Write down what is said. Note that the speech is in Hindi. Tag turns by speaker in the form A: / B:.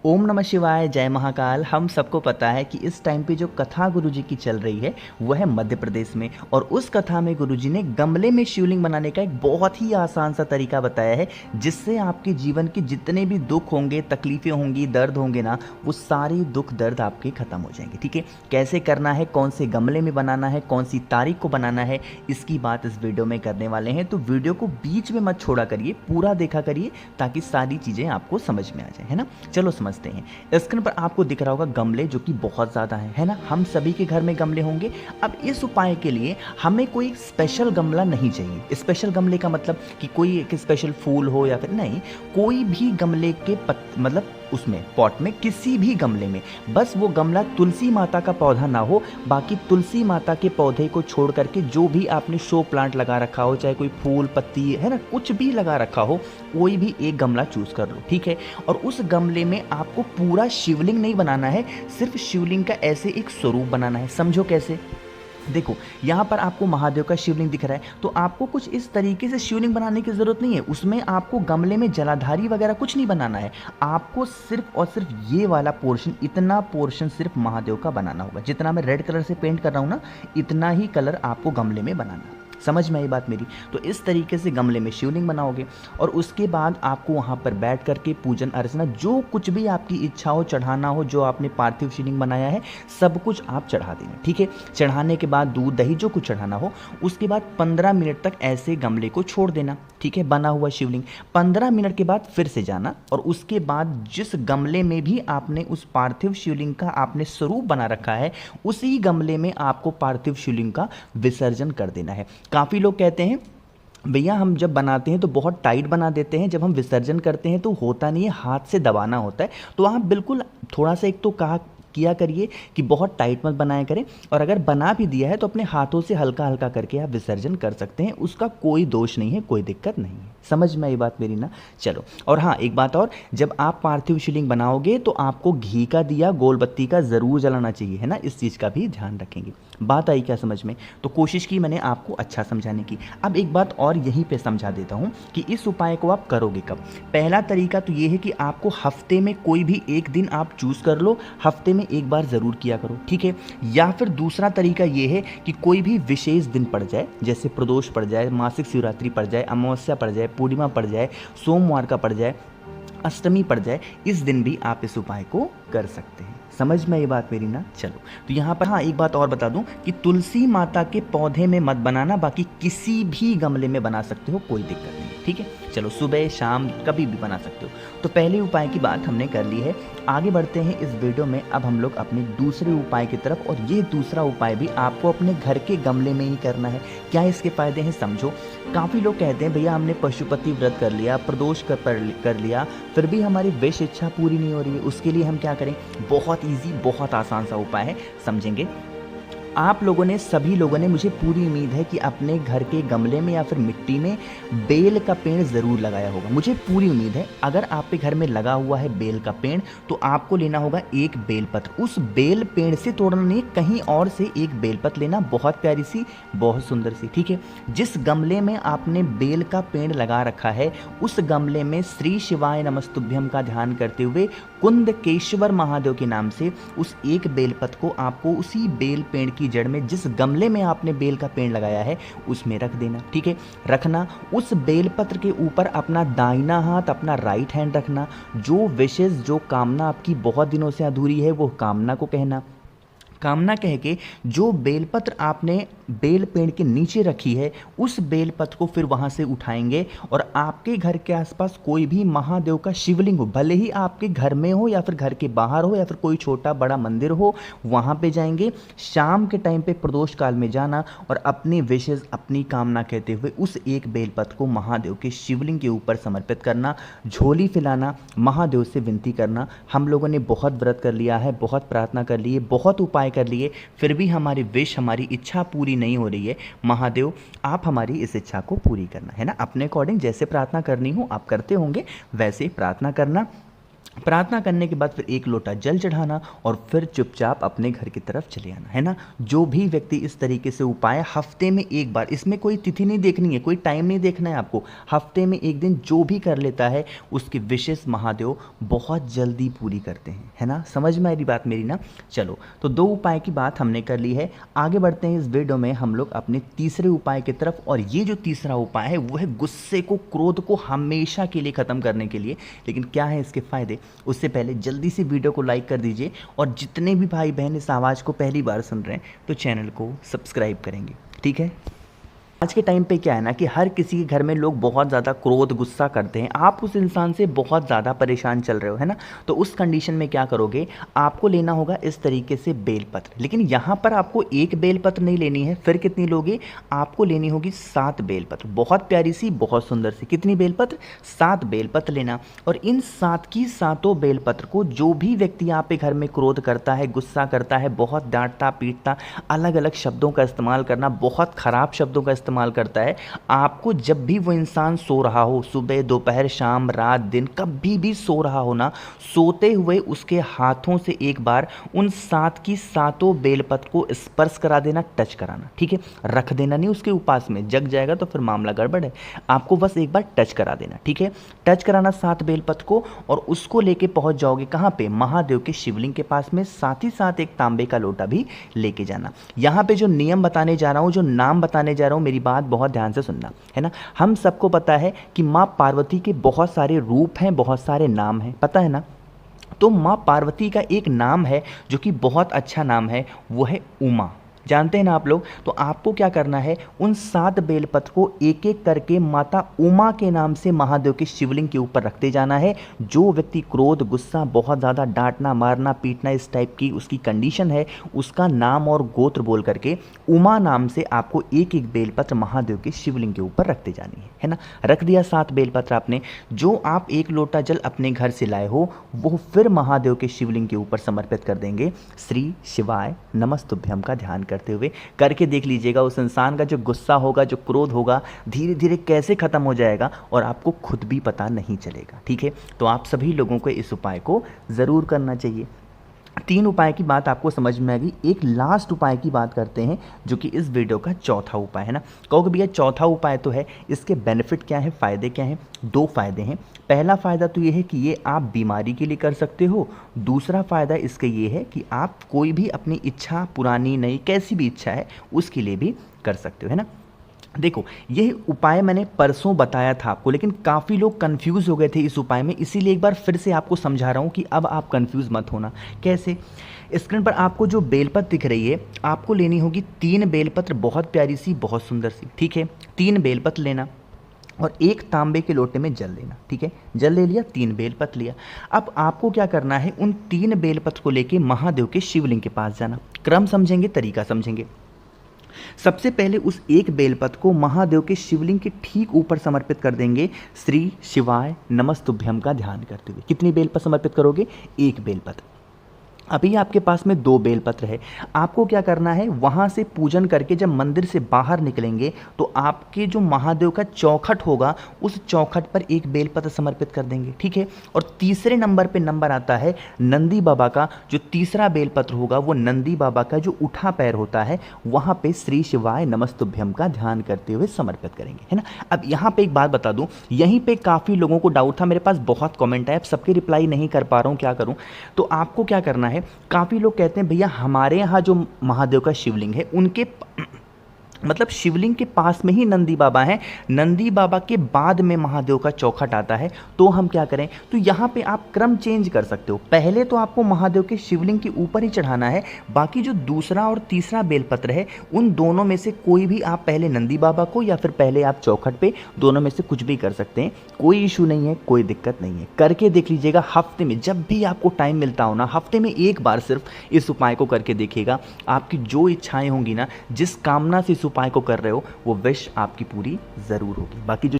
A: ओम नमः शिवाय, जय महाकाल। हम सबको पता है कि इस टाइम पे जो कथा गुरुजी की चल रही है वो है मध्य प्रदेश में। और उस कथा में गुरुजी ने गमले में शिवलिंग बनाने का एक बहुत ही आसान सा तरीका बताया है, जिससे आपके जीवन के जितने भी दुख होंगे, तकलीफें होंगी, दर्द होंगे ना, वो सारी दुख दर्द आपके खत्म हो जाएंगे। ठीक है, कैसे करना है, कौन से गमले में बनाना है, कौन सी तारीख को बनाना है, इसकी बात इस वीडियो में करने वाले हैं। तो वीडियो को बीच में मत छोड़ा करिए, पूरा देखा करिए ताकि सारी चीज़ें आपको समझ में आ जाए, है ना। चलो समझते हैं। स्क्रीन पर आपको दिख रहा होगा गमले, जो कि बहुत ज़्यादा है ना। हम सभी के घर में गमले होंगे। अब इस उपाय के लिए हमें कोई स्पेशल गमला नहीं चाहिए। स्पेशल गमले का मतलब कि कोई एक स्पेशल फूल हो या फिर नहीं, कोई भी गमले के मतलब उसमें पॉट में, किसी भी गमले में, बस वो गमला तुलसी माता का पौधा ना हो। बाकी तुलसी माता के पौधे को छोड़ करके जो भी आपने शो प्लांट लगा रखा हो, चाहे कोई फूल पत्ती है ना, कुछ भी लगा रखा हो, कोई भी एक गमला चूज कर लो। ठीक है, और उस गमले में आपको पूरा शिवलिंग नहीं बनाना है, सिर्फ शिवलिंग का ऐसे एक स्वरूप बनाना है। समझो कैसे। देखो, यहाँ पर आपको महादेव का शिवलिंग दिख रहा है, तो आपको कुछ इस तरीके से शिवलिंग बनाने की ज़रूरत नहीं है। उसमें आपको गमले में जलाधारी वगैरह कुछ नहीं बनाना है। आपको सिर्फ और सिर्फ ये वाला पोर्शन, इतना पोर्शन सिर्फ महादेव का बनाना होगा। जितना मैं रेड कलर से पेंट कर रहा हूँ ना, इतना ही कलर आपको गमले में बनाना है। समझ में आई बात मेरी। तो इस तरीके से गमले में शिवलिंग बनाओगे और उसके बाद आपको वहाँ पर बैठ करके पूजन अर्चना, जो कुछ भी आपकी इच्छा हो चढ़ाना हो, जो आपने पार्थिव शिवलिंग बनाया है, सब कुछ आप चढ़ा देना। ठीक है, चढ़ाने के बाद दूध दही जो कुछ चढ़ाना हो, उसके बाद 15 मिनट तक ऐसे गमले को छोड़ देना। ठीक है, बना हुआ शिवलिंग 15 मिनट के बाद फिर से जाना और उसके बाद जिस गमले में भी आपने उस पार्थिव शिवलिंग का आपने स्वरूप बना रखा है, उसी गमले में आपको पार्थिव शिवलिंग का विसर्जन कर देना है। काफ़ी लोग कहते हैं भैया हम जब बनाते हैं तो बहुत टाइट बना देते हैं, जब हम विसर्जन करते हैं तो होता नहीं है, हाथ से दबाना होता है। तो आप बिल्कुल थोड़ा सा एक तो कहा किया करिए कि बहुत टाइट मत बनाया करें, और अगर बना भी दिया है तो अपने हाथों से हल्का हल्का करके आप विसर्जन कर सकते हैं। उसका कोई दोष नहीं है, कोई दिक्कत नहीं है। समझ में आई बात मेरी ना। चलो, और हाँ एक बात और, जब आप पार्थिव शिवलिंग बनाओगे तो आपको घी का दिया, गोल बत्ती का ज़रूर जलाना चाहिए, है ना। इस चीज़ का भी ध्यान रखेंगे। बात आई क्या समझ में? तो कोशिश की मैंने आपको अच्छा समझाने की। अब एक बात और यहीं पे समझा देता हूँ कि इस उपाय को आप करोगे कब। पहला तरीका तो ये है कि आपको हफ्ते में कोई भी एक दिन आप चूज़ कर लो, हफ्ते में एक बार ज़रूर किया करो। ठीक है, या फिर दूसरा तरीका ये है कि कोई भी विशेष दिन पड़ जाए, जैसे प्रदोष पड़ जाए, मासिक शिवरात्रि पड़ जाए, अमावस्या पड़ जाए, पूर्णिमा पड़ जाए, सोमवार का पड़ जाए, अष्टमी पड़ जाए, इस दिन भी आप इस उपाय को कर सकते हैं। समझ में ये बात मेरी ना। चलो, तो यहाँ पर हाँ एक बात और बता दूं कि तुलसी माता के पौधे में मत बनाना, बाकी किसी भी गमले में बना सकते हो, कोई दिक्कत नहीं। ठीक है, चलो सुबह शाम कभी भी बना सकते हो। तो पहले उपाय की बात हमने कर ली है। आगे बढ़ते हैं इस वीडियो में। अब हम लोग अपने दूसरे उपाय की तरफ, और ये दूसरा उपाय भी आपको अपने घर के गमले में ही करना है। क्या इसके फायदे हैं समझो। काफ़ी लोग कहते हैं भैया हमने पशुपति व्रत कर लिया, प्रदोष कर लिया, फिर भी हमारी विश इच्छा पूरी नहीं हो रही है। उसके लिए हम क्या करें? बहुत ईजी, बहुत आसान सा उपाय है, समझेंगे। आप लोगों ने, सभी लोगों ने, मुझे पूरी उम्मीद है कि अपने घर के गमले में या फिर मिट्टी में बेल का पेड़ ज़रूर लगाया होगा। मुझे पूरी उम्मीद है अगर आपके घर में लगा हुआ है बेल का पेड़, तो आपको लेना होगा एक बेलपत्र। उस बेल पेड़ से तोड़ना नहीं, कहीं और से एक बेलपत्र लेना, बहुत प्यारी सी, बहुत सुंदर सी। ठीक है, जिस गमले में आपने बेल का पेड़ लगा रखा है, उस गमले में श्री शिवाय नमस्तुभ्यम का ध्यान करते हुए कुंदकेश्वर महादेव के नाम से उस एक बेलपत्र को आपको उसी बेल पेड़ की जड़ में, जिस गमले में आपने बेल का पेड़ लगाया है, उसमें रख देना। ठीक है, रखना। उस बेलपत्र के ऊपर अपना दाहिना हाथ, अपना राइट हैंड रखना। जो विशेष, जो कामना आपकी बहुत दिनों से अधूरी है, वो कामना को कहना। कामना कह के जो बेलपत्र आपने बेल पेड़ के नीचे रखी है, उस बेलपत्र को फिर वहाँ से उठाएंगे और आपके घर के आसपास कोई भी महादेव का शिवलिंग हो, भले ही आपके घर में हो या फिर घर के बाहर हो या फिर कोई छोटा बड़ा मंदिर हो, वहाँ पे जाएंगे। शाम के टाइम पे प्रदोष काल में जाना और अपनी विशेष, अपनी कामना कहते हुए उस एक बेलपत्र को महादेव के शिवलिंग के ऊपर समर्पित करना, झोली फैलाना, महादेव से विनती करना। हम लोगों ने बहुत व्रत कर लिया है, बहुत प्रार्थना कर ली है, बहुत उपाय कर लिए, फिर भी हमारी विश, हमारी इच्छा पूरी नहीं हो रही है। महादेव, आप हमारी इस इच्छा को पूरी करना, है ना। अपने अकॉर्डिंग जैसे प्रार्थना करनी हो आप करते होंगे, वैसे प्रार्थना करना। प्रार्थना करने के बाद फिर एक लोटा जल चढ़ाना और फिर चुपचाप अपने घर की तरफ चले आना, है ना। जो भी व्यक्ति इस तरीके से उपाय हफ्ते में एक बार, इसमें कोई तिथि नहीं देखनी है, कोई टाइम नहीं देखना है आपको, हफ्ते में एक दिन जो भी कर लेता है उसकी विशेष महादेव बहुत जल्दी पूरी करते हैं, है ना। समझ में आ रही बात मेरी ना। चलो, तो 2 उपाय की बात हमने कर ली है। आगे बढ़ते हैं इस वीडियो में हम लोग अपने तीसरे उपाय की तरफ। और ये जो तीसरा उपाय है वो है गुस्से को, क्रोध को हमेशा के लिए ख़त्म करने के लिए। लेकिन क्या है इसके फ़ायदे, उससे पहले जल्दी से वीडियो को लाइक कर दीजिए। और जितने भी भाई बहन इस आवाज़ को पहली बार सुन रहे हैं तो चैनल को सब्सक्राइब करेंगे, ठीक है। आज के टाइम पे क्या है ना कि हर किसी के घर में लोग बहुत ज़्यादा क्रोध, गुस्सा करते हैं। आप उस इंसान से बहुत ज़्यादा परेशान चल रहे हो, है ना। तो उस कंडीशन में क्या करोगे, आपको लेना होगा इस तरीके से बेलपत्र। लेकिन यहाँ पर आपको एक बेलपत्र नहीं लेनी है, फिर कितनी लोगे, आपको लेनी होगी 7 बेलपत्र। बहुत प्यारी सी, बहुत सुंदर सी। कितनी बेलपत्र, 7 बेलपत्र लेना। और इन 7 की 7 बेलपत्र को जो भी व्यक्ति आप पे घर में क्रोध करता है, गुस्सा करता है, बहुत डांटता पीटता, अलग अलग शब्दों का इस्तेमाल करना, बहुत ख़राब शब्दों का इस्तेमाल करता है, आपको जब भी वो इंसान सो रहा हो, सुबह दोपहर शाम रात दिन, कभी भी सो रहा हो ना, सोते हुए उसके हाथों से एक बार उन 7 की 7 बेलपत्र को स्पर्श करा देना, टच कराना, ठीक है। रख देना नहीं उसके उपास में, जग जाएगा तो फिर मामला गड़बड़ है। आपको बस एक बार टच करा देना, ठीक है। टच कराना 7 बेलपत्र को, और उसको लेके पहुंच जाओगे कहाँ पे, महादेव के शिवलिंग के पास में। साथ ही साथ एक तांबे का लोटा भी लेके जाना। यहाँ पे जो नियम बताने जा रहा हूँ, जो नाम बताने जा रहा हूँ, मेरी बात बहुत ध्यान से सुनना, है ना। हम सबको पता है कि माँ पार्वती के बहुत सारे रूप हैं, बहुत सारे नाम हैं, पता है ना। तो माँ पार्वती का एक नाम है जो कि बहुत अच्छा नाम है, वो है उमा। जानते हैं ना आप लोग। तो आपको क्या करना है, उन 7 बेलपत्र को एक एक करके माता उमा के नाम से महादेव के शिवलिंग के ऊपर रखते जाना है। जो व्यक्ति क्रोध, गुस्सा, बहुत ज़्यादा डांटना मारना पीटना इस टाइप की उसकी कंडीशन है, उसका नाम और गोत्र बोल करके उमा नाम से आपको एक एक बेलपत्र महादेव के शिवलिंग के ऊपर रखते जानी है ना। रख दिया 7 बेलपत्र आपने। जो आप 1 लोटा जल अपने घर से लाए हो वो फिर महादेव के शिवलिंग के ऊपर समर्पित कर देंगे। श्री शिवाय नमस्तुभ्यम का ध्यान करते हुए करके देख लीजिएगा, उस इंसान का जो गुस्सा होगा, जो क्रोध होगा, धीरे धीरे कैसे खत्म हो जाएगा और आपको खुद भी पता नहीं चलेगा, ठीक है। तो आप सभी लोगों को इस उपाय को ज़रूर करना चाहिए। 3 उपाय की बात आपको समझ में आ गई। एक लास्ट उपाय की बात करते हैं जो कि इस वीडियो का चौथा उपाय है ना। कहोगे भैया चौथा उपाय तो है, इसके बेनिफिट क्या है, फ़ायदे क्या हैं। 2 फ़ायदे हैं। पहला फ़ायदा तो ये है कि ये आप बीमारी के लिए कर सकते हो। दूसरा फ़ायदा इसका ये है कि आप कोई भी अपनी इच्छा, पुरानी नई कैसी भी इच्छा है उसके लिए भी कर सकते हो, है ना। देखो, यह उपाय मैंने परसों बताया था आपको, लेकिन काफ़ी लोग कंफ्यूज हो गए थे इस उपाय में, इसीलिए एक बार फिर से आपको समझा रहा हूँ कि अब आप कंफ्यूज मत होना। कैसे, स्क्रीन पर आपको जो बेलपत्र दिख रही है, आपको लेनी होगी 3 बेलपत्र, बहुत प्यारी सी, बहुत सुंदर सी, ठीक है। 3 बेलपत्र लेना और एक तांबे के लोटे में जल लेना, ठीक है। जल ले लिया, 3 बेलपत्र लिया। अब आपको क्या करना है, उन 3 बेलपत्र को लेके महादेव के शिवलिंग के पास जाना। क्रम समझेंगे, तरीका समझेंगे। सबसे पहले उस एक बेलपत्र को महादेव के शिवलिंग के ठीक ऊपर समर्पित कर देंगे, श्री शिवाय नमस्तुभ्यम का ध्यान करते हुए। कितनी बेलपत्र समर्पित करोगे, 1 बेलपत्र। अभी आपके पास में 2 बेलपत्र है। आपको क्या करना है, वहाँ से पूजन करके जब मंदिर से बाहर निकलेंगे तो आपके जो महादेव का चौखट होगा उस चौखट पर 1 बेलपत्र समर्पित कर देंगे, ठीक है। और तीसरे नंबर पे नंबर आता है नंदी बाबा का। जो तीसरा बेलपत्र होगा वो नंदी बाबा का जो उठा पैर होता है, वहाँ पे श्री शिवाय नमस्तुभ्यम का ध्यान करते हुए समर्पित करेंगे, है ना। अब यहाँ पे एक बात बता दूँ, यहीं पर काफ़ी लोगों को डाउट था, मेरे पास बहुत कॉमेंट है, अब सबके रिप्लाई नहीं कर पा रहा हूँ, क्या करूँ। तो आपको क्या करना है, काफ़ी लोग कहते हैं भैया हमारे यहाँ जो महादेव का शिवलिंग है उनके मतलब शिवलिंग के पास में ही नंदी बाबा हैं, नंदी बाबा के बाद में महादेव का चौखट आता है। तो हम क्या करें, तो यहाँ पे आप क्रम चेंज कर सकते हो। पहले तो आपको महादेव के शिवलिंग के ऊपर ही चढ़ाना है, बाकी जो दूसरा और तीसरा बेलपत्र है उन दोनों में से कोई भी आप पहले नंदी बाबा को या फिर पहले आप चौखट पे, दोनों में से कुछ भी कर सकते हैं, कोई इशू नहीं है, कोई दिक्कत नहीं है। करके देख लीजिएगा, हफ्ते में जब भी आपको टाइम मिलता हो ना, हफ्ते में एक बार सिर्फ इस उपाय को करके देखिएगा। आपकी जो इच्छाएँ होंगी ना, जिस कामना से उपाय को कर रहे हो वो विश आपकी पूरी ज़रूर होगी। बाकी जो